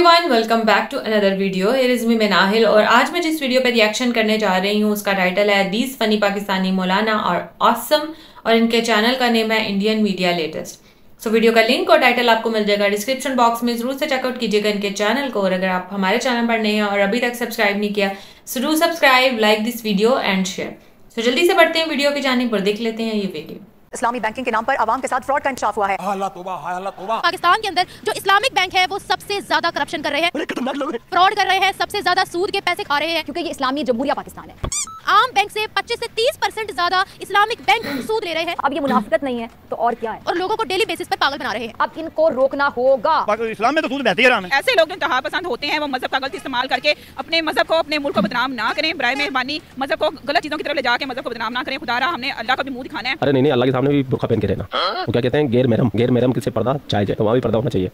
Everyone, welcome back to another video. Here is me Manahil और आज मैं जिस वीडियो पर रिएक्शन करने जा रही हूँ उसका टाइटल है दीज फनी पाकिस्तानी मौलाना और ऑसम और इनके चैनल का नेम है Indian media latest. So video का लिंक और टाइटल आपको मिल जाएगा डिस्क्रिप्शन बॉक्स में। जरूर से चेकआउट कीजिएगा इनके चैनल को और अगर आप हमारे चैनल पर नए हैं और अभी तक सब्सक्राइब नहीं किया so do subscribe, like this video and share. So जल्दी से बढ़ते हैं वीडियो की जानिब और देख लेते हैं ये वीडियो। इस्लामी बैंकिंग के नाम पर आवाम के साथ फ्रॉड का इंकशाफ हुआ है। पाकिस्तान के अंदर जो इस्लामिक बैंक है वो सबसे ज्यादा करप्शन कर रहे हैं, फ्रॉड कर रहे हैं, सबसे ज्यादा सूद के पैसे खा रहे हैं क्योंकि ये इस्लामी जमहूरिया पाकिस्तान है। आम बैंक से 25 से 30% ज्यादा इस्लामिक बैंक सूद ले रहे हैं। अब ये मुनाफिकत नहीं है तो और क्या है, और लोगों को डेली बेसिस पर पागल बना रहे हैं। अब इनको रोकना होगा। इस्लाम में तो सूद बहते ही हराम है। ऐसे लोग जो इंतहा पसंद होते हैं वो मजहब का गलत इस्तेमाल करके अपने मजहब को, अपने मुल्क को बदनाम ना करें। बराए मेहरबानी मजहब को गलत चीजों की तरफ ले जाके मजहब को बदनाम ना करें। खुदारा हमने अल्लाह का भी मुंह दिखाना है। अरे नहीं, अल्लाह के सामने भी बुर्का पहन के रहना। वो क्या कहते हैं, गैर महरम किसी पर्दा जायज है, तो वहाँ भी पर्दा होना चाहिए।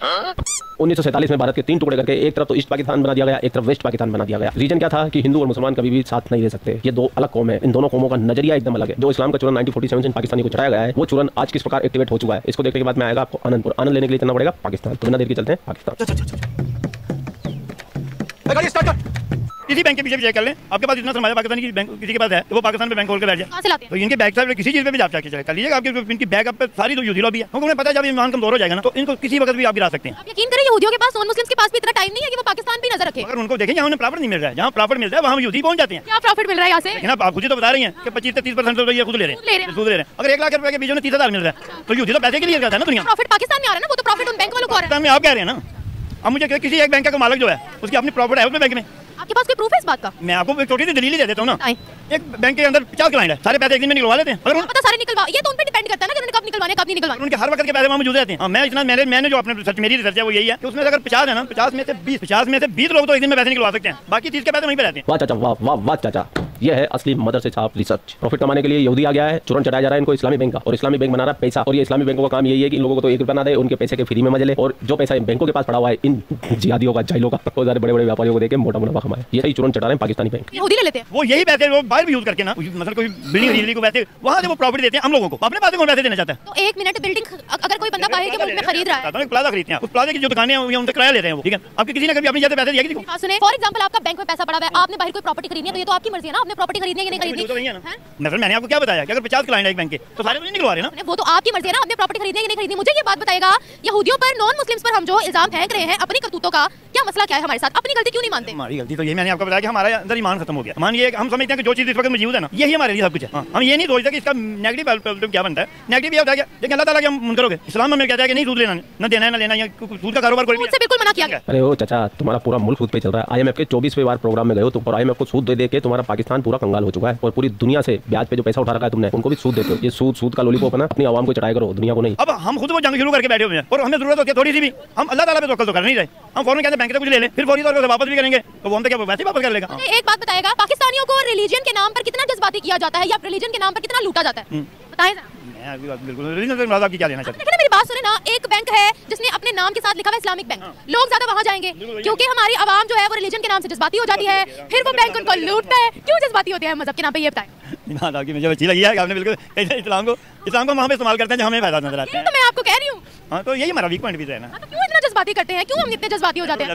1947 में भारत के 3 टुकड़े करके एक तरफ तो ईस्ट पाकिस्तान बना दिया गया, एक तरफ वेस्ट पाकिस्तान बना दिया गया। रीजन क्या था कि हिंदू और मुसलमान कभी भी साथ नहीं रह सकते, ये दो अलग कौम है। इन दोनों कौमों का नजरिया एकदम अलग है। जो इस्लाम का चूरन 1947 से पाकिस्तानी को चढ़ाया गया है वो चूरन आज किस प्रकार एक्टिवेट हो चुका है, इसको देखने के बाद में आएगा आपको आनंदपुर। आनंद लेने के लिए चलना पड़ेगा पाकिस्तान। तो बिना देर के चलते हैं पाकिस्तान। किसी बैंक के पीछे चेक कर लें, आपके पास इतना सरमाया पाकिस्तानी की बैंक किसी के पास है तो वो पाकिस्तान में बैंक खोल कर बैठ जाए। तो इनके बैक साइड किसी चीज पे भी आप चेक कर लीजिएगा, आपके इनकी बैक अप पे सारी तो यूदी लॉबी है। उन्हें पता है जब ईमान कमजोर हो जाएगा ना तो इनको किसी वक्त भी आप गिरा सकते हैं। आप यकीन करें यहूदियों के पास, नॉन मुस्लिम्स के पास भी इतना टाइम नहीं है कि वो पाकिस्तान भी नजर रखें। अगर उनको देखें जहाँ उन्हें प्रॉफिट नहीं मिल रहा है, जहाँ प्रॉफिट मिलता है वहाँ यूदी पहुंच जाते हैं। क्या प्रॉफिट मिल रहा है यहाँ से? लेकिन आप खुद ही तो बता रही हैं कि 25 से 30% रुपये खुद ले रहे हैं, खुद ले रहे हैं। अगर 1 लाख रुपए के बीच में 30,000 मिल रहा है तो यूदी तो पैसे के लिए करता है ना दुनिया। प्रॉफिट पाकिस्तान में आ रहा है ना, वो तो प्रॉफिट उन बैंक वालों को आ रहा है। में आप कह रहे हैं ना। अब मुझे किसी एक बैंक का मालिक जो है उसकी अपनी प्रॉफिट है उसमें बैंक में, आपके पास कोई प्रूफ है इस बात का? मैं आपको एक छोटी सी दलील ही दे देता हूँ ना। एक बैंक के अंदर 50 क्लाइंट है, सारे पैसे एक दिन में निकलवा लेते हैं। अगर पता सारे निकलवा, ये तो उन पे डिपेंड करता है ना कि उन्होंने कब निकलवाने कब नहीं निकलवाने। उनके हर वक्त के पैसे वहाँ मौजूद रहते हैं। मैं इतना मैंने जो अपने रिसर्च, मेरी रिसर्च है वो यही है कि उसमें अगर 50 है ना, 50 में से 20 लोग तो एक दिन में पैसे निकलवा सकते हैं, बाकी 30 के पैसे वहीं पे रहते हैं। वाह चाचा, वाह वाह वाह चाचा, ये है असली मदर से छाप रिसर्च। प्रॉफिट कमाने के लिए यहूदी आ गया है, चूरन चढ़ाया जा रहा है इनको इस्लामी बैंक का, और इस्लामी बैंक बना रहा है पैसा। और ये इस्लामी बैंकों का काम यही है कि इन लोगों को तो 1 रुपया ना दे, उनके पैसे के फ्री में मजे ले, और जो पैसा बैंकों के पास पड़ा हुआ है इन जिहादियों का, जाहिलों का, बहुत सारे बड़े बड़े व्यापारियों को देके मोटा मुनाफा कमाए। ये सही चूरन चढ़ा रहे हैं पाकिस्तानी बैंक। यहूदी ले लेते हैं वो यही पैसे वो बाहर भी यूज करके ना, मतलब कोई बिल्डिंग खरीदने को पैसे वहाँ से वो प्रॉफिट देते हैं हम लोगों को। अपने पास कौन पैसे देना चाहता है? तो 1 मिनट बिल्डिंग अगर कोई बंदा बाहर के मुल्क में खरीद रहा है, प्लाजा खरीदते हैं, उस प्लाजा की जो दुकानें हैं उनसे किराया लेते हैं वो, ठीक है। आपके किसी ने कभी अपनी जगह पैसे दिया किसी को? हाँ सुने, फॉर एग्जांपल आपका बैंक में पैसा पड़ा हुआ है, आपने बाहर कोई प्रॉपर्टी खरीदनी है तो ये तो आपकी मर्जी है ना, आपने प्रॉपर्टी खरीदनी है कि नहीं खरीदनी। मैंने आपको क्या बताया कि अगर 50 क्लाइंट है एक बैंक के तो सारे तो नहीं निकलवा रहे ना। वो तो आपकी मर्जी है ना, आपने प्रॉपर्टी खरीदनी है कि नहीं खरीदनी। मुझे ये बात बताएगा, यहूदियों पर, नॉन मुस्लिम्स पर हम जो इल्जाम फेंक रहे हैं अपनी करतूतों का, क्या मसला क्या है हमारे साथ? अपनी गलती क्यों नहीं मानते? हमारी गलती तो ये मैंने आपको बताया कि हमारे अंदर ईमान खत्म हो गया। मान ये हम समझते हैं कि जो चीज इस वक्त मौजूद है ना यही हमारे लिए सब कुछ है। हम ये नहीं सोचते कि इसका नेगेटिव क्या बनता है। नेगेटिव ये होता है कि अल्लाह ताला के हम मुनकर हो गए। इस्लाम में कहता है कि नहीं सूद लेना, न देना है न लेना, या सूद का कारोबार कोई मुझसे बिल्कुल मना किया गया। अरे ओ चाचा, तुम्हारा पूरा मुल्क सूद पे चल रहा है। IMF के 24वें बार प्रोग्राम में गए हो तुम, और IMF को सूद दे के तुम्हारा पाकिस्तान पूरा कंगाल हो चुका है, और पूरी दुनिया से ब्याज पे जो पैसा उठा रखा है तुमने उनको भी सूद देते हो। ये सूद का लॉलीपॉप ना अपनी आवाम को चढ़ाया करो, दुनिया को नहीं। अब हम खुद वो जंग शुरू करके बैठे हुए हैं और हमें जरूरत होती है थोड़ी सी भी, हम अल्लाह ताला पे तवक्कुल तो कर नहीं रहे। हम फौरन कहते हैं बैंक से कुछ ले ले, फिर फौरी तौर पर वापस भी करेंगे तो वो हम तो क्या वैसे ही वापस कर लेगा। एक बात बताएगा, पाकिस्तानियों को रिलीजन के नाम पर कितना जज्बाती किया जाता है या रिलीजन के नाम पर कितना लूटा जाता है, बताएं। बिल्कुल की क्या लेना चाहते हैं? मेरी बात सुने ना, एक बैंक है जिसने अपने नाम के साथ लिखा हुआ इस्लामिक बैंक, लोग ज्यादा वहाँ जाएंगे क्योंकि हमारी आवाम जो है वो रिलीजन के नाम से जज्बाती हो जाती है, फिर वो बैंक उनको लूटता है। क्यों जज्बाती होते हैं मजहब के नाम पे, ये बताएं। मुझे अच्छी लगी है कि आपने बिल्कुल इस्लाम को वहाँ पे इस्तेमाल करते हैं जहाँ हमें फायदा नजर आता है। तो मैं आपको कह रही हूँ, हाँ तो यही हमारा वीक पॉइंट भी है ना। क्यों इतना जज्बाती करते हैं, क्यों हम इतने जज्बाती हो जाते हैं?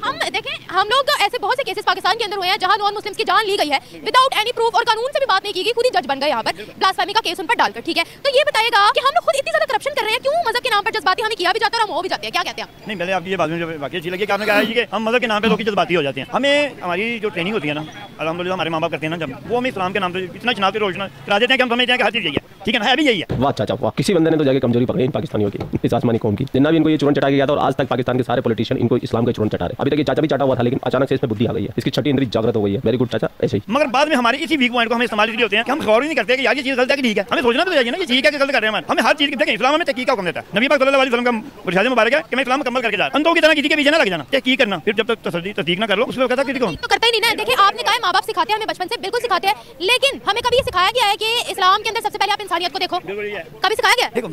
हम देखें, हम लोग ऐसे बहुत से केसेस पाकिस्तान के अंदर हुए हैं जहाँ नॉन मुस्लिम्स की जान ली गई है विदाउट एनी प्रूफ, और कानून से भी बात नहीं की गई, खुद ही जज बन गए यहाँ पर ब्लास्फेमी का केस उन पर डालकर, ठीक है। तो ये बताएगा कि हम लोग खुद इतनी ज्यादा करप्शन कर रहे हैं, क्यों मजहब के नाम पर जज्बाती हमें किया भी जाता है और हम हो भी जाते हैं, क्या कहते हैं? नहीं, पहले आपकी ये बात मुझे वाकई अच्छी लगी कि आपने कहा है कि हम मजहब के नाम पे लोग जज्बाती हो जाते हैं। हमें हमारी जो ट्रेनिंग होती है ना, अल्हम्दुलिल्लाह हमारे माँ बाप करते हैं ना, जब वो हमें इस्लाम के नाम पे इतना चुनाव रोशना करा देते हैं कि हम समझते हैं कि हर चीज़ यही है, ठीक है ना, अभी यही है। वाह चाचा वाह, किसी बंदे ने तो जाके कमजोरी पकड़ी इन पाकिस्तानियों की, इस आसमानी कौम की, जितना भी इनको ये चूरन चटा के गया था। और आज तक पाकिस्तान के सारे पॉलिटिशियन इनको इस्लाम का चूरन चटा रहे। अभी तक ये चाचा भी चाटा हुआ था लेकिन अचानक से इसमें बुद्धि आ गई है, इसकी छठी इंद्री जागृत हो गई है। वेरी गुड चाचा, ऐसे ही। मगर बाद में हमारे इसी वीक पॉइंट को हम इस्तेमाल इसलिए होते हैं कि हम गौर ही नहीं करते कि यार ये चीज़ गलत है कि ठीक है। हमें सोचना भी चाहिए ना कि ठीक है कि गलत कर रहे हैं हमें हर चीज़। देखें इस्लाम में तहकीक का हुक्म देता है। नबी पाक सल्लल्लाहु अलैहि वसल्लम का इरशाद मुबारक है कि मैं इस्लाम मुकम्मल करके जा रहा हूं। अंधों की तरह किसी के पीछे ना लग जाना, तहकीक करना, फिर जब तक तस्दीक ना कर लो उसमें कहता किसी को तो करता ही नहीं ना। देखिए आपने कहा माँ बाप सिखाते हैं, हमें बचपन से बिल्कुल सिखाते हैं, लेकिन हमें कभी ये सिखाया गया है कि इस्लाम के अंदर सबसे पहले आप इंसानियत को देखो, बिल्कुल ये है। कभी सिखाया गया? देखो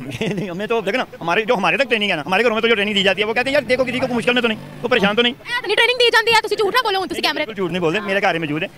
हमें तो देखो ना, हमारे तक ट्रेनिंग है ना, हमारे घरों में तो जो ट्रेनिंग दी जाती है वो कहते हैं यार देखो किसी को मुश्किल में तो नहीं, तो परेशान तो नहीं। इतनी ट्रेनिंग दी जाती है, तुसी झूठ ना बोलो, तुसी कैमरे झूठ नहीं बोलते, मेरे घर में मौजूद है।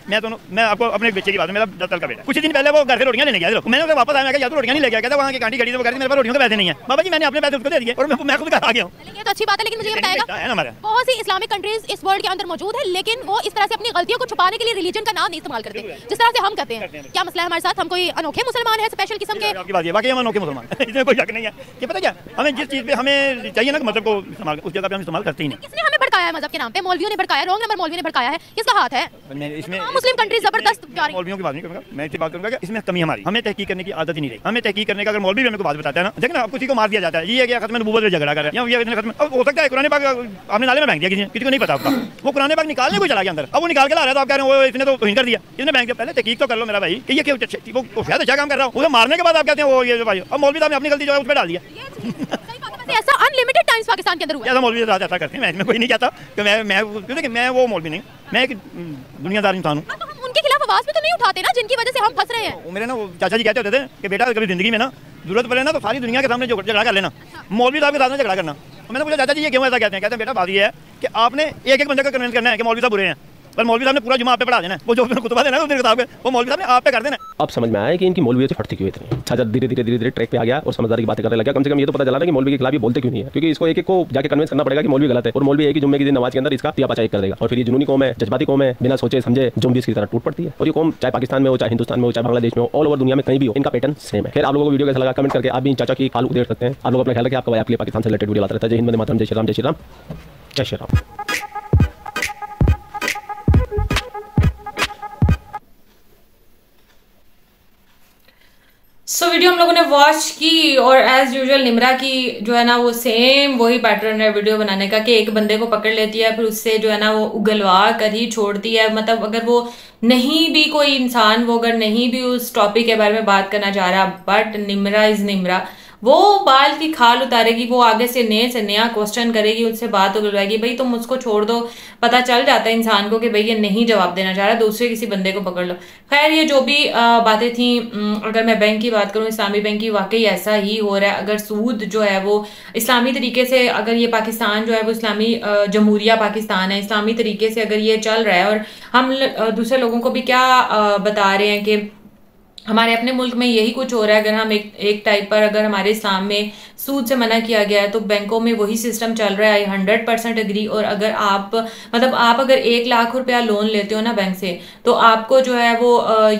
मैं आपको अपने बच्चे की बात, मेरा 10 साल का बेटा कुछ दिन पहले वो घर से रोटियां लेने गया, मैंने उसे वापस आया, मैं कहा यार तू रोटियां नहीं लेके आया, कहता वहां की कांटी खड़ी थी, वो कहती मेरे पास रोटियों के पैसे नहीं है। बाबा जी मैंने अपने पैसे उसको दे दिए और मैं खुद घर आ गया हूं। ये तो अच्छी बात है, लेकिन मुझे ये बताएगा, बहुत सी इस्लामिक कंट्रीज इस वर्ल्ड के अंदर मौजूद है, लेकिन वो इस तरह से अपनी गलतियों को छुपाने के लिए रिलीजन का नाम नहीं इस्तेमाल करते जिस तरह से हम करते हैं। क्या मसला है हमारे साथ? हम कोई अनोखे मुसलमान है, स्पेशल किस्म के? आपकी बात है, बाकी हम अनोखे मुसलमान इसमें कोई शक नहीं है। कि पता क्या, हमें जिस चीज पे हमें चाहिए ना मतलब को इस्तेमाल, उस जगह पे हम इस्तेमाल करते ही नहीं। किसने हमें भड़काया है मजहब के नाम पे? मौलवियों ने भड़काया, रॉन्ग नंबर मौलवी ने भड़काया है, किसका हाथ है इसमें? मुस्लिम कंट्रीज जबरदस्त जा रही है। मौलवियों की बात नहीं करूंगा, मैं इसी बात करूंगा कि इसमें कमी हमारी, हमें तहकीक करने की आदत ही नहीं रही। हमें तहकीक करने का अगर मौलवी हमें कोई बात बताता है ना, देखना आप किसी को मार दिया जाता है, ये क्या खत्म नबूवत में झगड़ा कर रहा है, या ये खत्म, अब हो सकता है कुरान पाक आपने नाले में फेंक दिया, किसी को नहीं पता आपका, वो कुरान पाक निकालने को चला गया अंदर, अब वो निकाल के ला रहा है, तो आप कह रहे हो वो इसने तो तौहीन कर दिया, इसने फेंक दिया। पहले तहकीक तो कर लो मेरा भाई कि ये क्यों, वो शायद अच्छा काम कर रहा हो, उसे मारने के बाद आप कहते हैं वो ये भाई, अब मौलवी साहब ने अपनी गलती जो है उस पर डाल दिया। ऐसा अनलिमिटेड टाइम्स पाकिस्तान के अंदर हुआ है। ऐसा मौलवी ऐसा करते हैं, मैं इसमें कोई नहीं कहता कि मैं वो मौलवी नहीं, मैं एक दुनियादार इंसान हूँ। तो हम उनके खिलाफ आवाज भी तो नहीं उठाते ना, जिनकी वजह से हम फंस रहे हैं। मेरे ना वो चाचा जी कहते होते थे कि बेटा कभी जिंदगी में ना जरूरत पड़े ना तो सारी दुनिया के सामने जो झगड़ा कर लेना, मौलवी साहब के साथ में झगड़ा करना। मैंने पूछा चाचा जी ये क्यों ऐसा कहते हैं? कहते हैं बेटा बात ये है कि आपने एक बंदे को कन्विंस करना है कि मौलवी साहब बुरे हैं, पर मौलवी साहब ने पूरा जुमा आप पे पढ़ा देना, वो जो खुतबा देना उस किताब के वो मौलवी साहब ने आप पे कर देना। अब समझ में आया कि इनकी मौलवियत से फटती क्यों इतनी। छाजा धीरे धीरे ट्रैक पे आ गया और समझदारी की बातें करने लगा। कम से कम ये तो पता चला ना कि मौलवी के खिलाफ ये बोलते क्यों नहीं है, क्योंकि इसको एक को जाके कन्विंस करना पड़ेगा कि मौलवी गलत है, और मौलवी एक ही जुम्मे के दिन नमाज के अंदर इसका तियापाचाई कर देगा, और फिर ये जुनूनी कौम है, जज्बाती कौम है, बिना सोचे समझे ज़ोंबीज़ की तरह टूट पड़ती है। और ये कौम चाहे पाकिस्तान में हो, चाहे हिंदुस्तान में हो, चाहे बांग्लादेश में हो, ऑल ओवर दुनिया में कहीं भी हो, इनका पैटर्न सेम है। फिर आप लोगों को वीडियो कैसा लगा कमेंट करके आप भी चाचा की खाल देख सकते हैं। आप लोग अपना ख्याल रखें, आपका भाई आपके लिए पाकिस्तान से रिलेटेड वीडियो लाता रहता है। जय हिंद, वंदे मातरम, जय श्री राम, जय श्री राम, जय श्री राम। सो वीडियो हम लोगों ने वॉच की और एज यूजुअल निमरा की जो है ना वो सेम वही पैटर्न है वीडियो बनाने का कि एक बंदे को पकड़ लेती है, फिर उससे जो है ना वो उगलवा कर ही छोड़ती है। मतलब अगर वो नहीं भी कोई इंसान, वो अगर नहीं भी उस टॉपिक के बारे में बात करना चाह रहा, बट निमरा इज निमरा, वो बाल की खाल उतारेगी, वो आगे से नया क्वेश्चन करेगी, उससे बात उगलवाएगी। भाई तुम उसको छोड़ दो, पता चल जाता है इंसान को कि भाई ये नहीं जवाब देना चाह रहा, दूसरे किसी बंदे को पकड़ लो। खैर ये जो भी बातें थी, अगर मैं बैंक की बात करूं, इस्लामी बैंक की वाकई ऐसा ही हो रहा है। अगर सूद जो है वो इस्लामी तरीके से, अगर ये पाकिस्तान जो है वो इस्लामी जमहूरिया पाकिस्तान है, इस्लामी तरीके से अगर ये चल रहा है, और हम दूसरे लोगों को भी क्या बता रहे हैं कि हमारे अपने मुल्क में यही कुछ हो रहा है। अगर हम एक टाइप पर, अगर हमारे इस्लाम में सूद से मना किया गया है तो बैंकों में वही सिस्टम चल रहा है। 100% एग्री। और अगर आप अगर 1 लाख रुपया लोन लेते हो ना बैंक से, तो आपको जो है वो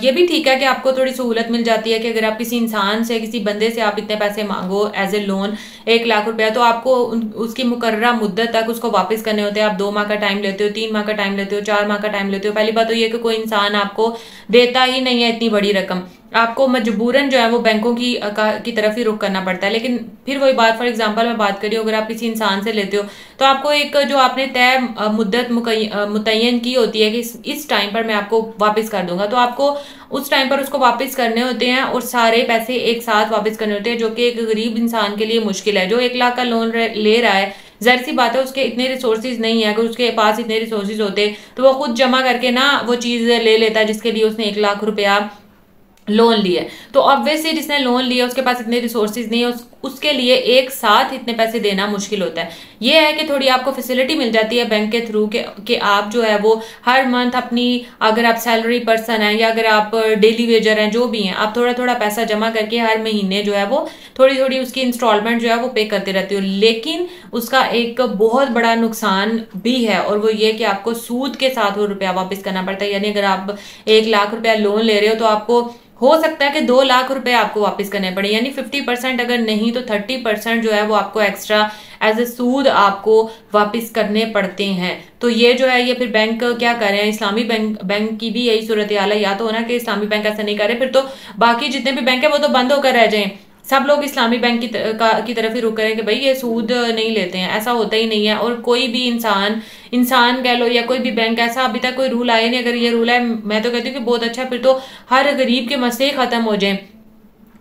ये भी ठीक है कि आपको थोड़ी सहूलत मिल जाती है कि अगर आप किसी इंसान से, किसी बंदे से आप इतने पैसे मांगो एज ए लोन 1 लाख रुपया, तो आपको उसकी मुकर्ररा मुद्दत तक उसको वापस करने होते हैं। आप 2 माह का टाइम लेते हो, 3 माह का टाइम लेते हो, 4 माह का टाइम लेते हो। पहली बात तो ये कि कोई इंसान आपको देता ही नहीं है इतनी बड़ी रकम, आपको मजबूरन जो है वो बैंकों की तरफ ही रुख करना पड़ता है। लेकिन फिर वही बात, फॉर एग्जांपल मैं बात करी, अगर आप किसी इंसान से लेते हो तो आपको एक जो आपने तय मुद्दत मुतय्यन की होती है कि इस टाइम पर मैं आपको वापस कर दूंगा, तो आपको उस टाइम पर उसको वापस करने होते हैं और सारे पैसे एक साथ वापस करने होते हैं, जो कि एक गरीब इंसान के लिए मुश्किल है। जो 1 लाख का लोन ले रहा है, जाहिर सी बात है उसके इतने रिसोर्सेज नहीं है। अगर उसके पास इतने रिसोर्सेज होते तो वो खुद जमा करके ना वो चीज ले लेता जिसके लिए उसने 1 लाख रुपया लोन लिया। तो ऑब्वियसली जिसने लोन लिया उसके पास इतने रिसोर्सेज नहीं है, उसके लिए एक साथ इतने पैसे देना मुश्किल होता है। ये है कि थोड़ी आपको फैसिलिटी मिल जाती है बैंक के थ्रू कि आप जो है वो हर मंथ अपनी, अगर आप सैलरी पर्सन हैं या अगर आप डेली वेजर हैं, जो भी हैं, आप थोड़ा थोड़ा पैसा जमा करके हर महीने जो है वो थोड़ी थोड़ी उसकी इंस्टॉलमेंट जो है वो पे करते रहते हो। लेकिन उसका एक बहुत बड़ा नुकसान भी है, और वो ये कि आपको सूद के साथ वो रुपया वापस करना पड़ता है। यानी अगर आप 1 लाख रुपया लोन ले रहे हो तो आपको हो सकता है कि 2 लाख रुपए आपको वापस करने पड़े, यानी 50%, अगर नहीं तो 30% जो है वो आपको एक्स्ट्रा एज ए सूद आपको वापस करने पड़ते हैं। तो ये जो है ये फिर बैंक क्या कर रहे हैं, इस्लामी बैंक की भी यही सूरत हाल है। या तो होना कि इस्लामी बैंक ऐसा नहीं कर रहे, फिर तो बाकी जितने भी बैंक है वो तो बंद होकर रह जाएं, सब लोग इस्लामी बैंक की तरफ ही रुक करें कि भाई ये सूद नहीं लेते हैं। ऐसा होता ही नहीं है। और कोई भी इंसान कह लो या कोई भी बैंक, ऐसा अभी तक कोई रूल आया नहीं। अगर ये रूल है, मैं तो कहती हूँ कि बहुत अच्छा, फिर तो हर गरीब के मसले खत्म हो जाएं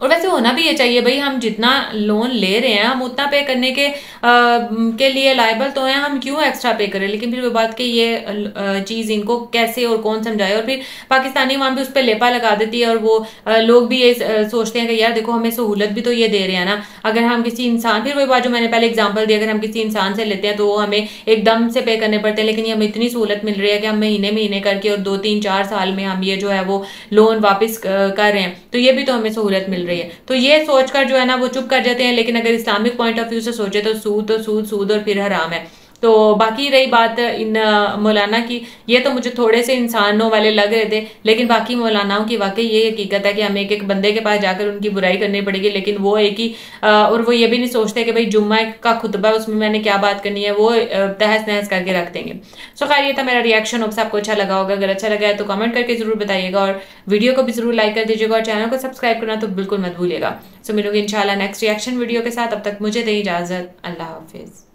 और वैसे होना भी ये चाहिए भाई, हम जितना लोन ले रहे हैं हम उतना पे करने के लिए लायबल तो हैं, हम क्यों एक्स्ट्रा पे करें। लेकिन फिर वो बात कि ये चीज़ इनको कैसे और कौन समझाए, और फिर पाकिस्तानी वहाँ भी उस पर लेपा लगा देती है, और वो लोग भी ये सोचते हैं कि यार देखो हमें सहूलत भी तो ये दे रहे हैं ना। अगर हम किसी इंसान, फिर वही बात जो मैंने पहले एग्जाम्पल दी, अगर हम किसी इंसान से लेते हैं तो वो हमें एकदम से पे करने पड़ते हैं, लेकिन ये हमें इतनी सहूलत मिल रही है कि हम महीने महीने करके और 2-3-4 साल में हम ये जो है वो लोन वापस कर रहे हैं, तो ये भी तो हमें सहूलत मिल रही है। तो ये सोचकर जो है ना वो चुप कर जाते हैं। लेकिन अगर इस्लामिक पॉइंट ऑफ व्यू से सोचे तो सूद और फिर हराम है। तो बाकी रही बात इन मौलाना की, ये तो मुझे थोड़े से इंसानों वाले लग रहे थे, लेकिन बाकी मौलानाओं की वाकई ये हकीकत है कि हमें एक बंदे के पास जाकर उनकी बुराई करनी पड़ेगी, लेकिन वो एक ही और वो ये भी नहीं सोचते कि भाई जुम्मा का खुतबा उसमें मैंने क्या बात करनी है, वो तहस नहस करके रख देंगे। सो खैर ये था मेरा रिएक्शन, होप आपको अच्छा लगा होगा। अगर अच्छा लगा है तो कमेंट करके जरूर बताइएगा, और वीडियो को भी जरूर लाइक कर दीजिएगा, और चैनल को सब्सक्राइब करना तो बिल्कुल मत भूलिएगा। सो मिलूंगी इंशाल्लाह नेक्स्ट रिएक्शन वीडियो के साथ। अब तक मुझे दें इजाजत, अल्लाह हाफिज।